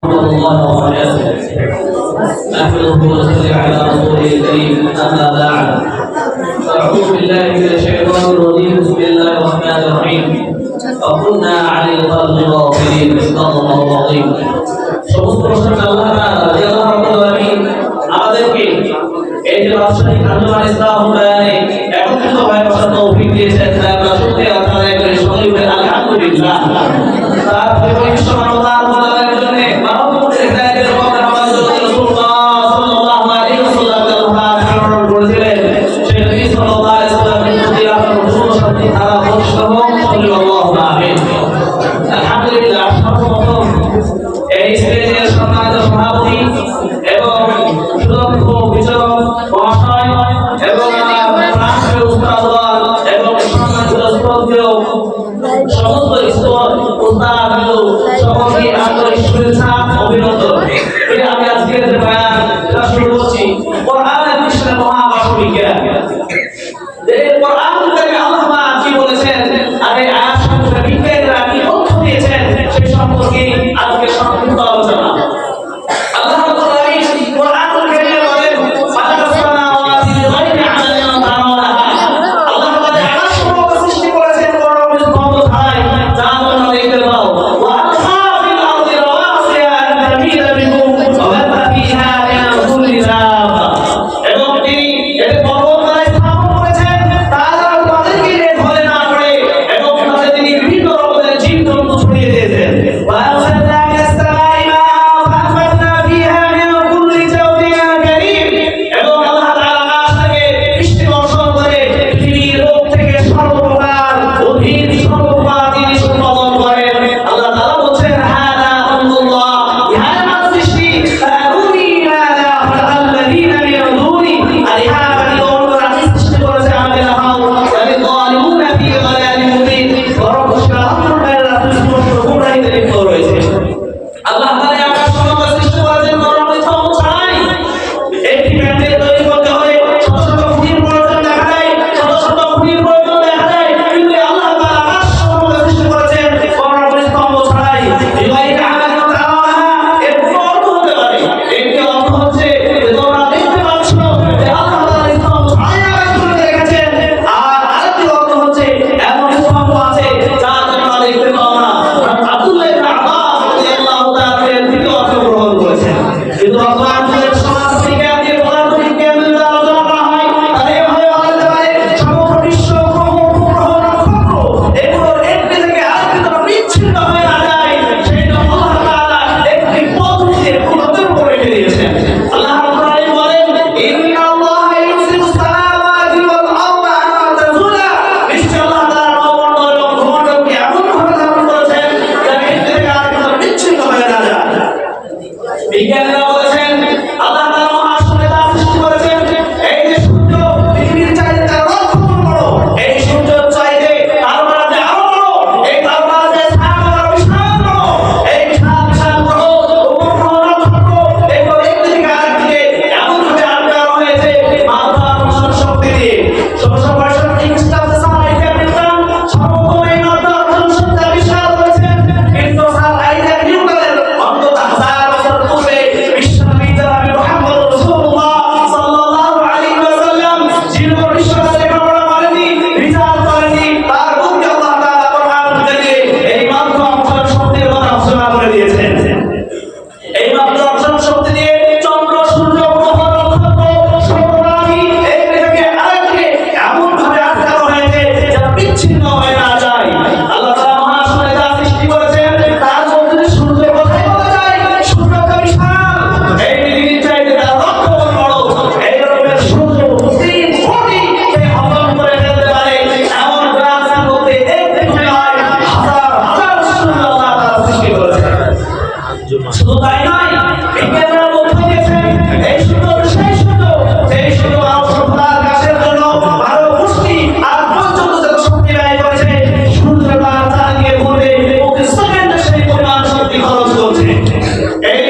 الله وبركاته. نحمده ونصلي على رسوله الكريم، اما بعد. اعوذ بالله من الشيطان الرجيم، بسم الله الرحمن الرحيم. وكنا عن الخلق غافلين، صدق الله العظيم. সমস্ত প্রশংসা আল্লাহ তাআলা আল্লাহ রাব্বুল আলামিন আমাদেরকে এই যে রাষ্ট্রীয় আন্দোলন ইসলাম বয়ানে একত্রিত হয়ে বসার তৌফিক দিয়েছেন। তাই আমরা শুকরিয়া আদায় করি, সকলে বলি আলহামদুলিল্লাহ। তার পবিত্র রমজান মাসের জন্য মানব মুক্তির হিদায়াতের পথে আমাদের জন্য রাসূলুল্লাহ সাল্লাল্লাহু আলাইহি ওয়াসাল্লাম আল্লাহ প্রেরণ করেছিলেন। সেই নবী সাল্লাল্লাহু আলাইহি ওয়াসাল্লামের প্রতি আপনার রসুল শান্তি ধারা বর্ষিত হোক, সাল্লাল্লাহু আমিন। আলহামদুলিল্লাহ। সর্বপ্রথম এই স্টেজের সম্মানিত সভাপতি এবং সুদক্ষ বিচারক মহাশয় এবং রাষ্ট্রীয় উস্তাদগণ এবং সম্মানিত শ্রদ্ধেয় সমস্ত স্তর উস্তাদগুলো সকলকে আন্তরিক শুভেচ্ছা অভিনন্দন। আমি আজকের যে বয়ান শুরু করছি কোরআনের বিষয়ে মহাবাসী জ্ঞান। এই কোরআনের থেকে আল্লাহ কি বলেছেন আর এই আয়াত সম্পর্কে বিজ্ঞানীরা কি তথ্য দিয়েছেন সেই সম্পর্কে আজকে সংক্ষিপ্ত আলোচনা। আল্লাহ রাব্বুল আলামিন কোরআনুল কারীমে বলেন ফাতাস সামাওয়াতি বিগাইরি আমালিন তারাওনাহা। আল্লাহ তাআলা আকাশ সমূহ সৃষ্টি করেছেন কোনো স্তম্ভ ছাড়াই, যা তোমরা দেখতে পাও। ওয়া আলকা ফিল আরদি রাওয়াসিয়া আন তামিদা বিকুম ওয়া বাথা ফিহা মিন কুল্লি দাব্বা। এবং তিনি এতে পর্বতমালা স্থাপন করেছেন, তা যেন তাদেরকে ধরে না পড়ে, এবং তাতে তিনি বিভিন্ন রকমের জীবজন্তু ছড়িয়ে দিয়েছেন। ওয়া আরসালনা মিনাস সামাই মাআন ফাআনবাতনা ফিহা মিন কুল্লি জাওজিন কারীম। এবং আল্লাহ তাআলা আকাশ থেকে বৃষ্টি বর্ষণ করে পৃথিবীর লোক থেকে সর্বপ্রকার উদ্ভিদ সর্বপ্রকার জিনিস উৎপাদন করেন। আল্লাহ তাআলা বলছেন হাদা আমরুল্লাহ, ইহা আমার সৃষ্টি। ফাআরুনি মাযা খালাকাল্লাযীনা মিন দুনি। আর ইহা আমি সৃষ্টি করেছে আমাকে দেখাও। যালিমুনা ফি যালালিন মুবিন। বরং শাহরুল্লাহ সুস্পষ্ট গুমরাহিতে লিপ্ত রয়েছে। আল্লাহ তাআলা আকাশ সমূহ সৃষ্টি করেছেন কোনো স্তম্ভ ছাড়াই। একটি প্যান্ডেল তৈরি করতে হলে শত শত ফুটের প্রয়োজন দেখা যায়, শত শত ফুটের প্রয়োজন দেখা যায়, কিন্তু আল্লাহ তাআলা আকাশ সমূহ সৃষ্টি করেছেন কোনো স্তম্ভ ছাড়াই। বিগাইরি আমালিন তারাওনাহা। এর কোনো অর্থ হতে পারে, একটি অর্থ হচ্ছে যে তোমরা দেখতে পাচ্ছ যে আল্লাহ তাআলা স্তম্ভ ছাড়াই আকাশগুলোকে রেখেছেন। আর আরেকটি অর্থ হচ্ছে এমন স্তম্ভ আছে যা তোমরা দেখতে পাও না। আব্দুল্লাহ ইবনে আব্বাস রাদিয়াল্লাহু তাআলা এর দ্বিতীয় অর্থ গ্রহণ করেছেন। কিন্তু বর্তমান যুগের সমাজ বিজ্ঞান দিয়ে পদার্থবিজ্ঞান যদি আলোচনা করা হয় তাহলে এভাবে বলা যেতে পারে সমগ্র বিশ্ব গ্রহ উপগ্রহ নক্ষত্র এগুলোর একটি থেকে আরেকটি যেন বিচ্ছিন্ন হয়ে না যায়, সেই জন্য আল্লাহ তাআলা একটি পদ্ধতি পুরোদের উপরে রেখে দিয়েছেন। আল্লাহ রাব্বুল আলামিন বলেন ইন্নাল্লাহা ইউমসিকুস সামাওয়াতি ওয়াল আরদা আন তাযুলা। নিশ্চয় আল্লাহ তাআলা নবমণ্ডল এবং ভূমণ্ডলকে এমনভাবে ধারণ করেছেন যেন একটি থেকে আরেকটি যেন বিচ্ছিন্ন হয়ে না যায়। বিজ্ঞানীরা বলেছেন আল্লাহ তাআলা মহাশূন্যে তা সৃষ্টি করেছেন। এই যে সূর্য পৃথিবীর চাইতে 13 লক্ষ গুণ বড়, এই সূর্যের চাইতে তারকারা যে আরো বড়, এই তারকারা যে ছায়া বিশাল বড়, এই বিশাল বিশাল গ্রহ উপগ্রহ নক্ষত্র এগুলো একটি থেকে আরেকদিকে এমনভাবে আটকানো হয়েছে মাধ্যাকর্ষণ শক্তি দিয়ে। 1665 খ্রিস্টাব্দে স্যার আইজ্যাক নিউটন সর্বপ্রথম এই মাধ্যাকর্ষণ শক্তি আবিষ্কার করেছেন। কিন্তু স্যার আইজ্যাক নিউটনের অন্তত 1000 বছর পূর্বে বিশ্বনবী জনাব মুহাম্মদ রাসূলুল্লাহ সাল্লাল্লাহু আলাইহি ওয়াসাল্লাম যিনি বিশ্বকে লেখাপড়া করেননি, রিসার্চ করেননি, তার বুকে আল্লাহ তাআলা কোরআন থেকে এই মাধ্যাকর্ষণ শক্তির কথা ঘোষণা করে দিয়েছেন। এই মাধ্যাকর্ষণ শক্তি দিয়ে চন্দ্র, সূর্য, গ্রহ, নক্ষত্র, সৌররাশি একটি থেকে আরেকদিকে এমনভাবে আটকানো হয়েছে যেন বিচ্ছিন্ন হয়ে না যায়। আল্লাহ তাআলা মহাশূন্যে যা সৃষ্টি করেছেন তার মধ্যে সূর্যের কথাই বলা যায়। সূর্যটা বিশাল, এই পৃথিবীর চাইতে 13 লক্ষ গুণ বড়। এই রকমের সূর্য 3 কোটিকে হজম করে ফেলতে পারে এমন গ্লাসের মধ্যে একটি নয়, হাজার হাজার সূর্য আল্লাহ তাআলা সৃষ্টি করেছেন। শুধু তাই নয়, বিজ্ঞানীরা তথ্য দিয়েছেন এই সূর্য সেই সূর্য যেই সূর্য মানব সভ্যতার বিকাশের জন্য 12 পুষ্টি আর পর্যন্ত যত শক্তি ব্যয় করেছে, সূর্য তার চারিদিকে ঘুরতে প্রতি সেকেন্ডে সেই পরিমাণ শক্তি খরচ করছে। এই